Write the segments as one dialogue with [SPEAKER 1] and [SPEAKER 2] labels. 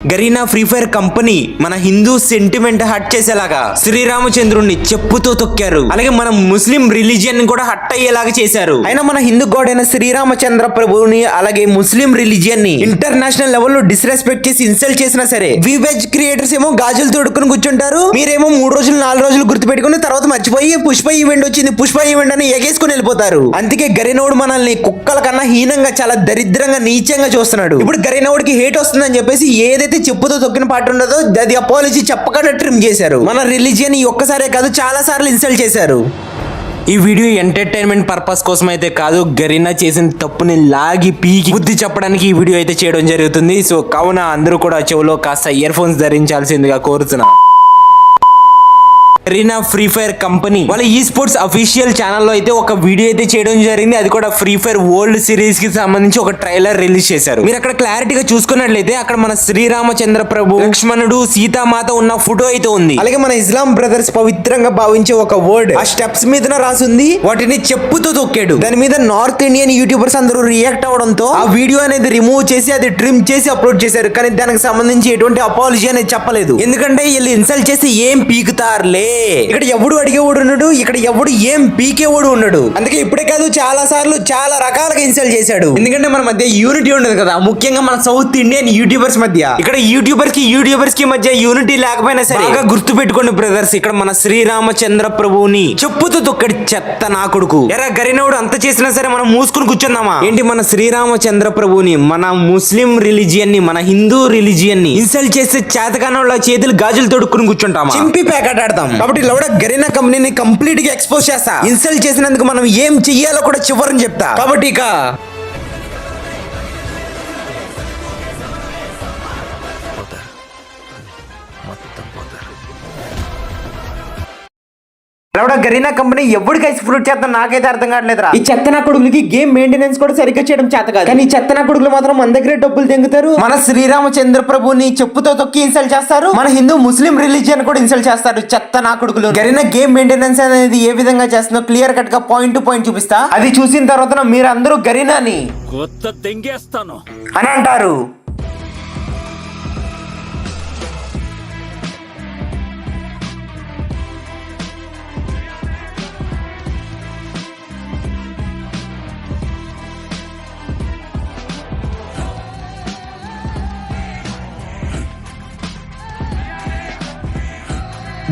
[SPEAKER 1] Garena free fire company మన Hindu sentiment hot చేసేలాగా శ్రీరామచంద్రుణ్ణి చెప్పుతో తొక్కారు. అలాగే మన ముస్లిం రిలీజియన్ కూడా హట్ అయ్యేలాగా చేశారు. అయినా మన హిందూ గాడ్ అయిన శ్రీరామచంద్ర ప్రభువుని అలాగే ముస్లిం రిలీజియన్ ని ఇంటర్నేషనల్ లెవెల్ లో డిస్రెస్పెక్ట్ చేసి ఇన్సల్ట్ చేసినా సరే వివేజ్ క్రియేటర్స్ ఏమో గాజులు తోడుకుని కూర్చుంటారు. మీరేమో 3 రోజులు 4 రోజులు గుర్తు పెట్టుకుని తర్వాత మర్చిపోయి పుష్ప ఈవెంట్ వచ్చింది పుష్ప ఈవెంట్ అని ఎగేసుకుని వెళ్ళిపోతారు. అందుకే గరీనోడు మనల్ని కుక్కల కన్నా హీనంగా చాలా దరిద్రంగా నీచంగా చూస్తున్నాడు. ఇప్పుడు గరీనోడికి హేట్ వస్తుందని చెప్పేసి ఏదైతే చెప్పుతో తొక్కిన పాట ఉండదో అది అపాలజీ చెప్పకుండా ట్రిమ్ చేశారు. మన రిలీజియన్ ఈ ఒక్కసారే కాదు చాలా సార్లు ఇన్సల్ట్ చేశారు. ఈ వీడియో ఎంటర్టైన్మెంట్ పర్పస్ కోసం అయితే కాదు, గరీనా చేసిన తప్పుని లాగి పీకి బుద్ధి చెప్పడానికి ఈ వీడియో అయితే చేయడం జరుగుతుంది. సో కావున అందరూ కూడా చెవులో కాస్త ఇయర్ ఫోన్స్ ధరించాల్సిందిగా కోరుతున్నా. గరీనా ఫ్రీ ఫైర్ కంపెనీ వాళ్ళ ఈ స్పోర్ట్స్ అఫీషియల్ ఛానల్లో అయితే ఒక వీడియో అయితే చేయడం జరిగింది. అది కూడా ఫ్రీ ఫైర్ వరల్డ్ సిరీస్ కి సంబంధించి ఒక ట్రైలర్ రిలీజ్ చేశారు. మీరు అక్కడ క్లారిటీగా చూసుకున్నట్లయితే అక్కడ మన శ్రీరామచంద్ర ప్రభు, లక్ష్మణుడు, సీతామాత ఉన్న ఫోటో అయితే ఉంది. అలాగే మన ఇస్లాం బ్రదర్స్ పవిత్రంగా భావించే ఒక వర్డ్ ఆ స్టెప్స్ మీద రాసింది. వాటిని చెప్పుతో తొక్కాడు. దాని మీద నార్త్ ఇండియన్ యూట్యూబర్స్ అందరూ రియాక్ట్ అవడంతో ఆ వీడియో అనేది రిమూవ్ చేసి అది ట్రిమ్ చేసి అప్లోడ్ చేశారు. కానీ దానికి సంబంధించి ఎటువంటి అపాలజీ అనేది చెప్పలేదు. ఎందుకంటే వీళ్ళు ఇన్సల్ట్ చేసి ఏం పీకుతారులే, ఇక్కడ ఎవడు అడిగేవాడు ఉన్నాడు, ఇక్కడ ఎవడు ఏం పీకేవాడు ఉన్నాడు. అందుకే ఇప్పుడే కాదు చాలా సార్లు చాలా రకాలుగా ఇన్సల్ట్ చేశాడు. ఎందుకంటే మన మధ్య యూనిటీ ఉండదు కదా, ముఖ్యంగా మన సౌత్ ఇండియన్ యూట్యూబర్స్ మధ్య. ఇక్కడ యూట్యూబర్స్ కి మధ్య యూనిటీ లేకపోయినా సరే బాగా గుర్తు పెట్టుకోండి బ్రదర్స్, ఇక్కడ మన శ్రీరామచంద్ర ప్రభువుని చెప్పుతూ తొక్కడి చెత్త నా కొడుకు. ఎరా గరీనోడు అంత చేసినా సరే మనం మూసుకుని కూర్చుందామా ఏంటి? మన శ్రీరామచంద్ర ప్రభువుని, మన ముస్లిం రిలీజియన్ ని, మన హిందూ రిలీజియన్ ని ఇన్సల్ట్ చేసే చేతకానోళ్ళ చేతులు గాజులు తొడుక్కుని కూర్చుంటామా? చింపి ప్యాకెట్ ఆడతాం. కాబట్టి గరీనా కంపెనీని కంప్లీట్ గా ఎక్స్పోజ్ చేస్తా. ఇన్సల్ట్ చేసినందుకు మనం ఏం చెయ్యాలో కూడా చివరని చెప్తా. కాబట్టి ఇక గరీనా కంపెనీ ఎవరికి ఐస్ ఫ్రూట్ చేద్దాం నాకైతే అర్థం కావట్లేదురా. ఈ చెత్తనా కొడుకులకి గేమ్ మెయింటెనెన్స్ కూడా సరిగ్గా చేయడం చేత కాదు. కానీ ఈ చెత్తనా కొడుకులు మాత్రం మన దగ్గరే డబ్బులు తెంగుతారు. మన శ్రీరామచంద్ర ప్రభుని చెప్పుతో తొక్కి ఇన్సల్ట్ చేస్తారు. మన హిందూ ముస్లిం రిలీజియన్ కూడా ఇన్సల్ట్ చేస్తారు. చెత్తనా కొడుకులు. గరీనా గేమ్ మెయింటెనెన్స్ అనేది ఏ విధంగా చేస్తుందో క్లియర్ కట్ గా పాయింట్ టు పాయింట్ చూపిస్తా. అది చూసిన తర్వాత మీరు అందరూ గరీనాని అని అంటారు.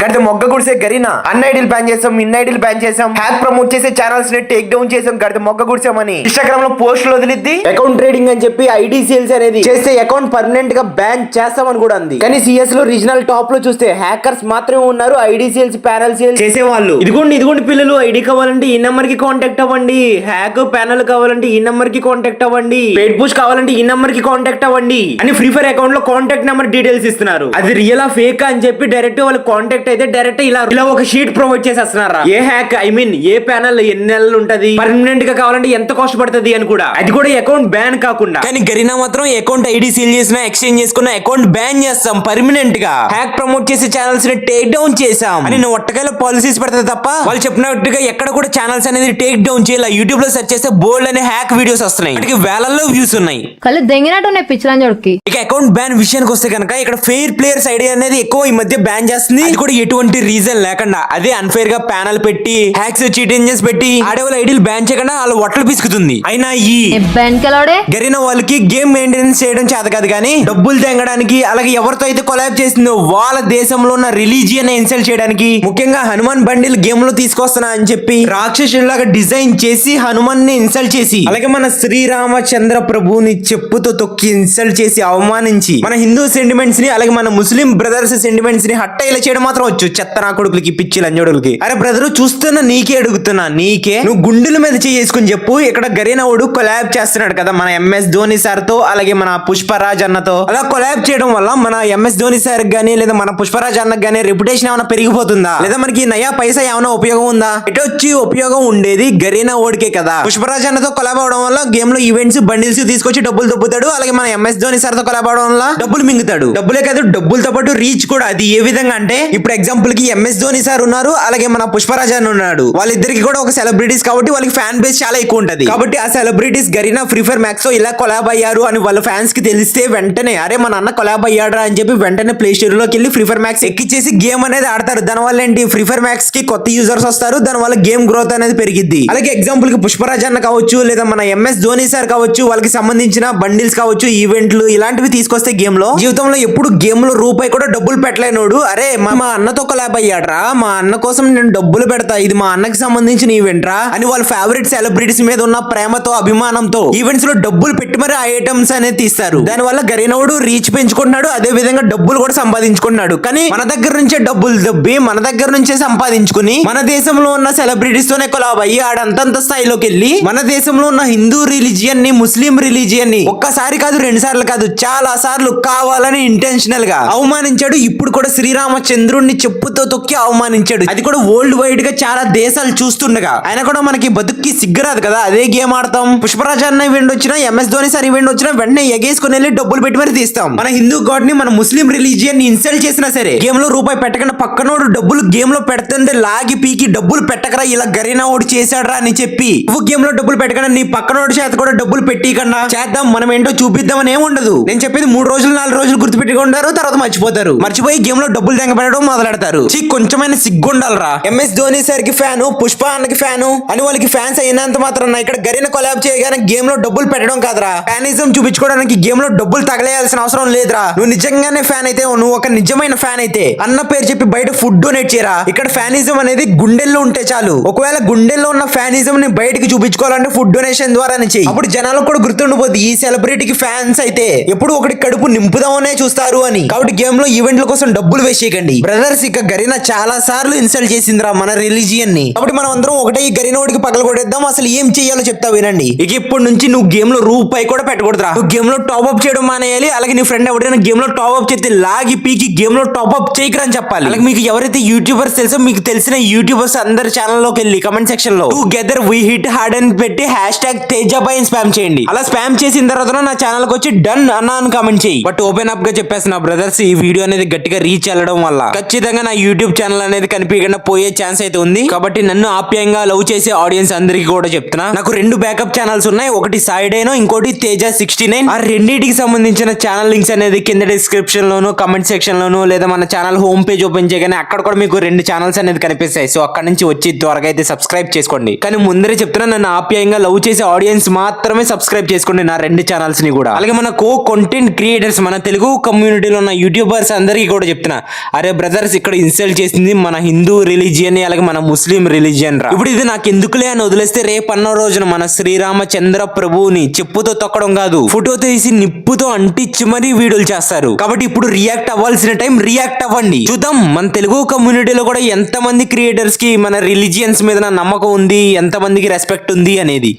[SPEAKER 1] గడితే మొగ్గ గుడిసే గరీనా అన్ ఐడీలు బ్యాన్ చేసాం, ఇన్ ఐడీలు బ్యాన్ చేసాం, హ్యాక్ ప్రమోట్ చేసే ఛానల్స్ ని టేక్ డౌన్ చేసాం. గడితే మొగ్గ గుడిసామని ఇన్స్టాగ్రామ్ లో పోస్టులు వదిలిద్ది. అకౌంట్ ట్రేడింగ్ అని చెప్పి ఐడి సేల్స్ అనేది చేస్తే అకౌంట్ పర్మనెంట్ గా బ్యాన్ చేస్తామని కూడా అంది. కానీ సిఎస్ లో రీజనల్ టాప్ లో చూస్తే హ్యాకర్స్ మాత్రమే ఉన్నారు. ఐడి సేల్స్, ప్యానల్ సేల్స్ చేసేవాళ్ళు. ఇదిగోండి పిల్లలు, ఐడి కావాలంటే ఈ నెంబర్ కి కాంటాక్ట్ అవ్వండి, హ్యాక్ ప్యానల్ కావాలంటే ఈ నెంబర్ కి కాంటాక్ట్ అవ్వండి, పెయిడ్ పుష్ కావాలంటే ఈ నెంబర్ కి కాంటాక్ట్ అవ్వండి అని ఫ్రీ ఫైర్ అకౌంట్ లో కాంటాక్ట్ నెంబర్ డీటెయిల్స్ ఇస్తున్నారు. అది రియల్ ఫేక్ అని చెప్పి డైరెక్ట్ వాళ్ళు కాంటాక్ట్ అయితే డైరెక్ట్ ఇలా ఒక షీట్ ప్రొవైడ్ చేసేస్తున్నారా. ఏ హ్యాక్ ఏ ప్యానల్ ఎన్ని నెలలు ఉంటది, పర్మనెంట్ గా కావాలంటే ఎంత కాస్ట్ పడుతుంది అని కూడా. అది కూడా అకౌంట్ బ్యాన్ కాకుండా. కానీ గరీనా మాత్రం అకౌంట్ ఐడి సీల్ చేసిన, ఎక్స్చేంజ్ చేసుకున్న అకౌంట్ బ్యాన్ చేస్తాం పర్మనెంట్ గా, హ్యాక్ ప్రమోట్ చేసే ఛానల్స్ ని టేక్ డౌన్ చేసాం అని నువ్వు ఒట్టకాయలో పాలసీస్ పెడతాయి తప్ప వాళ్ళు చెప్పినట్టుగా ఎక్కడ కూడా ఛానల్స్ అనేది టేక్ డౌన్ చేయాలి. యూట్యూబ్ లో సెర్చ్ చేస్తే బోల్డ్ అనే హ్యాక్ వీడియోస్ వస్తున్నాయి, వాటికి వేలల్లో వ్యూస్ ఉన్నాయి.
[SPEAKER 2] కళ్ళు దెంగినట్టు ఉన్నాయి పిచ్చిలంజోడికి.
[SPEAKER 1] ఇక అకౌంట్ బ్యాన్ విషయానికి వస్తే కనుక ఇక్కడ ఫెయిర్ ప్లేయర్స్ ఐడి అనేది ఎక్కువ ఈ మధ్య బ్యాన్ చేస్తుంది. అది కూడా ఎటువంటి రీజన్ లేకుండా అదే అన్ఫేర్ గా ప్యానల్ పెట్టి హ్యాక్స్ చీట్ ఇంజన్స్ పెట్టి ఆడేవాళ్ళ ఐడీలు బ్యాన్ చేయకుండా వాళ్ళు ఒట్టలు పిసుకుతుంది. అయినా ఈ గరీనా వాళ్ళకి గేమ్ మెయింటెనెన్స్ చేయడం చేత కాదు, కానీ డబ్బులు తెంగడానికి అలాగే ఎవరితో అయితే కొలాబ్ చేసిందో వాళ్ళ దేశంలో ఉన్న రిలీజియన్ ఇన్సల్ట్ చేయడానికి, ముఖ్యంగా హనుమాన్ బండిల్ గేమ్ లో తీసుకొస్తున్నా అని చెప్పి రాక్షసులాగా డిజైన్ చేసి హనుమాన్ ని ఇన్సల్ట్ చేసి, అలాగే మన శ్రీరామచంద్ర ప్రభుని చెప్పుతో తొక్కి ఇన్సల్ట్ చేసి అవమానించి మన హిందూ సెంటిమెంట్స్ ని అలాగే మన ముస్లిం బ్రదర్స్ సెంటిమెంట్స్ ని హట్ట ఇలా చేయడం మాత్రం వచ్చు చెత్తనా కొడుకులకి, పిచ్చి లంజోడులకి. అరే బ్రదర్ చూస్తున్నా నీకే అడుగుతున్నా, నీకే నువ్వు గుండెల మీద చేసుకుని చెప్పు. ఇక్కడ గరీనా వాడు కొలాబ్ చేస్తున్నాడు కదా మన ఎంఎస్ ధోని సార్ తో అలాగే మన పుష్పరాజ్ అన్నతో. అలా కొలాబ్ చేయడం వల్ల మన ఎంఎస్ ధోని సార్ గానీ లేదా మన పుష్పరాజ్ అన్నకు గానీ రెప్యుటేషన్ ఏమైనా పెరిగిపోతుందా, లేదా మనకి నయా పైసా ఏమైనా ఉపయోగం ఉందా? ఇటు వచ్చి ఉపయోగం ఉండేది గరీనా ఓడికే కదా. పుష్పరాజ్ అన్నతో కొలాబ్ అవడం వల్ల గేమ్ లో ఈవెంట్స్ బండిల్స్ తీసుకొచ్చి డబ్బులు దొబ్బుతాడు. అలాగే మన ఎంఎస్ ధోని సార్ తో కొలాబ్ అవడం వల్ల డబ్బులు మింగుతాడు. డబ్బులే కాదు డబ్బులతో పాటు రీచ్ కూడా. అది ఏ విధంగా అంటే ఇప్పుడు ఎగ్జాంపుల్ కి ఎంఎస్ ధోని సార్ ఉన్నారు, అలాగే మన పుష్పరాజ్ అని ఉన్నాడు. వాళ్ళిద్దరికి కూడా ఒక సెలబ్రిటీస్ కాబట్టి వాళ్ళకి ఫ్యాన్ బేస్ చాలా ఎక్కువ ఉంటది. కాబట్టి ఆ celebrities Garena free fire max తో ఇలా కొలాబ్ అయ్యారు అని వాళ్ళ ఫ్యాన్స్ కి తెలిస్తే వెంటనే అరే మన అన్న కొలాబ్ అయ్యాడా అని చెప్పి వెంటనే ప్లే స్టోర్ లోకి వెళ్ళి ఫ్రీ ఫైర్ మ్యాక్స్ ఎక్కిచ్చేసి గేమ్ అనేది ఆడతారు. దాని వల్ల ఏంటి ఫ్రీ ఫైర్ మ్యాక్స్ కి కొత్త యూజర్స్ వస్తారు, దాని వల్ల గేమ్ గ్రోత్ అనేది పెరిగిద్ది. అలాగే ఎగ్జాంపుల్ కి పుష్పరాజ్ అన్న కావచ్చు, లేదా మన ఎంఎస్ ధోని సార్ కావచ్చు, వాళ్ళకి సంబంధించిన బండిల్స్ కావచ్చు, ఈవెంట్లు ఇలాంటివి తీసుకొస్తే గేమ్ లో జీవితంలో ఎప్పుడు గేమ్ లో రూపాయి కూడా డబ్బులు పెట్టలేనోడు అరే మా అన్నతో కొలాబ్ అయ్యాడ్రా, మా అన్న కోసం నేను డబ్బులు పెడతా, ఇది మా అన్నకి సంబంధించిన ఈవెంట్ రా అని వాళ్ళ ఫేవరెట్ సెలబ్రిటీస్ మీద ఉన్న ప్రేమతో అభిమానంతో ఈవెంట్స్ లో డబ్బులు పెట్టి మరి ఆ ఐటమ్స్ అనేది తీస్తారు. దాని వల్ల గరీనోడు రీచ్ పెంచుకుంటున్నాడు, అదే విధంగా డబ్బులు కూడా సంపాదించుకుంటున్నాడు. కానీ మన దగ్గర నుంచే డబ్బులు దబ్బి మన దగ్గర నుంచే సంపాదించుకుని మన దేశంలో ఉన్న సెలబ్రిటీస్ తోనే కొలాబ్ అయ్యి ఆడంతంత స్థాయిలోకి వెళ్ళి మన దేశంలో ఉన్న హిందూ రిలీజియన్ ని ముస్లిం రిలీజియన్ ని ఒక్కసారి కాదు 2 సార్లు కాదు చాలా సార్లు కావాలని ఇంటెన్షనల్ గా అవమానించాడు. ఇప్పుడు కూడా శ్రీరామచంద్రుడిని చెప్పుతో తొక్కి అవమానించాడు, అది కూడా వరల్డ్ వైడ్ గా చాలా దేశాలు చూస్తుండగా. ఆయన కూడా మనకి బతుక్కి సిగ్గురాదు కదా, అదే గేమ్ ఆడతాం. పుష్పరాజ్ అన్న ఈవెంట్ వచ్చినా, ఎంఎస్ ధోని సార్ ఈవెంట్ వచ్చినా వెంటనే ఎగేసుకుని వెళ్ళి డబ్బులు పెట్టి మరి తీస్తాం. మన హిందూ గాడ్ ని మన ముస్లిం రిలీజియన్ ని ఇన్సల్ట్ చేసినా సరే గేమ్ లో రూపాయి పెట్టకుండా పక్కనోడు డబ్బులు గేమ్ లో పెడుతుంటే లాగి పీకి డబ్బులు పెట్టకరా ఇలా గరీనా ఓడి చేశాడ్రా అని చెప్పి నువ్వు గేమ్ లో డబ్బులు పెట్టకుండా నీ పక్కనోడి చేత కూడా డబ్బులు పెట్టికన్నా చేద్దాం మనం ఏంటో చూపిద్దామని ఏముండదు. నేను చెప్పేది 3 రోజులు 4 రోజులు గుర్తుపెట్టుకుంటారు, తర్వాత మర్చిపోతారు. మర్చిపోయి గేమ్ లో డబ్బులు తెంగ పెట్టడం మొదలెడతారు. కొంచెమైన సిగ్గుండాలరా. ఎంఎస్ ధోని సార్ కి ఫ్యాను, పుష్ప అన్నకి ఫ్యాను అని వాళ్ళకి ఫ్యాన్స్ అయినంత మాత్రం ఇక్కడ గరీనా కొలాబ్ చేయగానే గేమ్ లో డబ్బులు పెట్టడం కాదురా, ఫ్యానిజం చూపించుకోవడానికి గేమ్ లో డబ్బులు తగలేయాల్సిన అవసరం లేదురా. నువ్వు నిజంగానే ఫ్యాన్ అయితే, నువ్వు ఒక నిజమైన ఫ్యాన్ అయితే అన్న పేరు చెప్పి బయట ఫుడ్ డొనేట్ చేయరా. ఇక్కడ ఫ్యానిజం అనేది గుండెల్లో ఉంటే చాలు. ఒకవేళ గుండెల్లో ఉన్న ఫ్యానిజం ని బయటకి చూపించుకోవాలంటే ఫుడ్ డొనేషన్ ద్వారానే చెయ్యి. అప్పుడు జనాలకు కూడా గుర్తుండిపోద్ది ఈ సెలబ్రిటీకి ఫ్యాన్స్ అయితే ఎప్పుడు ఒకటి కడుపు నింపుదామనే చూస్తారు అని. కాబట్టి గేమ్ లో ఈవెంట్ల కోసం డబ్బులు వేస్ట్ చేయకండి బ్రదర్స్. ఇక గరీనా చాలా సార్లు ఇన్సల్ట్ చేసిందిరా మన రిలీజియన్ ని. కాబట్టి మనం అందరం ఒకటే ఈ గరీనోడికి పగల కొట్టేద్దాం. అసలు ఏం చేయాలో చెప్తా వినండి. ఇక ఇప్పటి నుంచి నువ్వు గేమ్ లో రూపాయి కూడా పెట్టకూడదురా. నువ్వు గేమ్ లో టాప్ అప్ చేయడం మానేయాలి. అలాగే నీ ఫ్రెండ్ ఎవరైనా గేమ్ లో టాప్ అప్ చేస్తే లాగి పీకి గేమ్ లో టాప్ అప్ చేయకరా అని చెప్పాలి. అలాగే మీకు ఎవరైతే యూట్యూబర్స్ తెలుసో మీకు తెలిసిన యూట్యూబర్స్ అందరి ఛానల్ లోకి వెళ్ళి కమెంట్ సెక్షన్ లో టుగెదర్ వి హిట్ హార్డ్ అని పెట్టి #తేజాబాయ్ అని స్పామ్ చేయండి. అలా స్పామ్ చేసిన తర్వాత నా ఛానల్ కి వచ్చి డన్ అన్నా అని కామెంట్ చేయి. బట్ ఓపెన్ అప్ గా చెప్పేస్తున్నా బ్రదర్స్, ఈ వీడియో అనేది గట్టిగా రీచ్ వెళ్ళడం వల్ల ఖచ్చితంగా నా యూట్యూబ్ ఛానల్ అనేది కనిపించకుండా పోయే ఛాన్స్ అయితే ఉంది. కాబట్టి నన్ను ఆప్యాయంగా లవ్ చేసే ఆడియన్స్ అందరికి కూడా చెప్తున్నా, నాకు 2 బ్యాకప్ ఛానల్స్ ఉన్నాయి. ఒకటి సాయిడేనో, ఇంకోటి తేజ69. ఆ రెండింటికి సంబంధించిన ఛానల్ లింక్స్ అనేది కింద డిస్క్రిప్షన్ లోను, కమెంట్ సెక్షన్ లోను, లేదా మన ఛానల్ హోమ్ పేజ్ ఓపెన్ చేయగానే అక్కడ కూడా మీకు 2 ఛానల్స్ అనేది కనిపిస్తాయి. సో అక్కడ నుంచి వచ్చి త్వరగా అయితే సబ్స్క్రైబ్ చేసుకోండి. కానీ ముందరే చెప్తున్నా, నన్ను ఆప్యాయంగా లవ్ చేసే ఆడియన్స్ మాత్రమే సబ్స్క్రైబ్ చేసుకోండి నా 2 ఛానల్స్ ని కూడా. అలాగే మన కంటెంట్ క్రియేటర్స్, మన తెలుగు కమ్యూనిటీలో ఉన్న యూట్యూబర్స్ అందరికీ కూడా చెప్తున్నా, అరే బ్రదర్స్ ఇక్కడ ఇన్సల్ట్ చేసింది మన హిందూ రిలీజియన్, అలాగే మన ముస్లిం రిలీజియన్ రా. ఇప్పుడు ఇది నాకు ఎందుకులే అని వదిలేస్తే రేపు అన్న రోజున మన శ్రీరామచంద్ర ప్రభువుని చెప్పుతో తొక్కడం కాదు, ఫోటో తీసి నిప్పుతో అంటించి మరీ వీడియోలు చేస్తారు. కాబట్టి ఇప్పుడు రియాక్ట్ అవ్వాల్సిన టైం రియాక్ట్ అవ్వండి. చూద్దాం మన తెలుగు కమ్యూనిటీలో కూడా ఎంత మంది క్రియేటర్స్ కి మన రిలీజియన్స్ మీద నమ్మకం ఉంది, ఎంత మందికి రెస్పెక్ట్ ఉంది అనేది.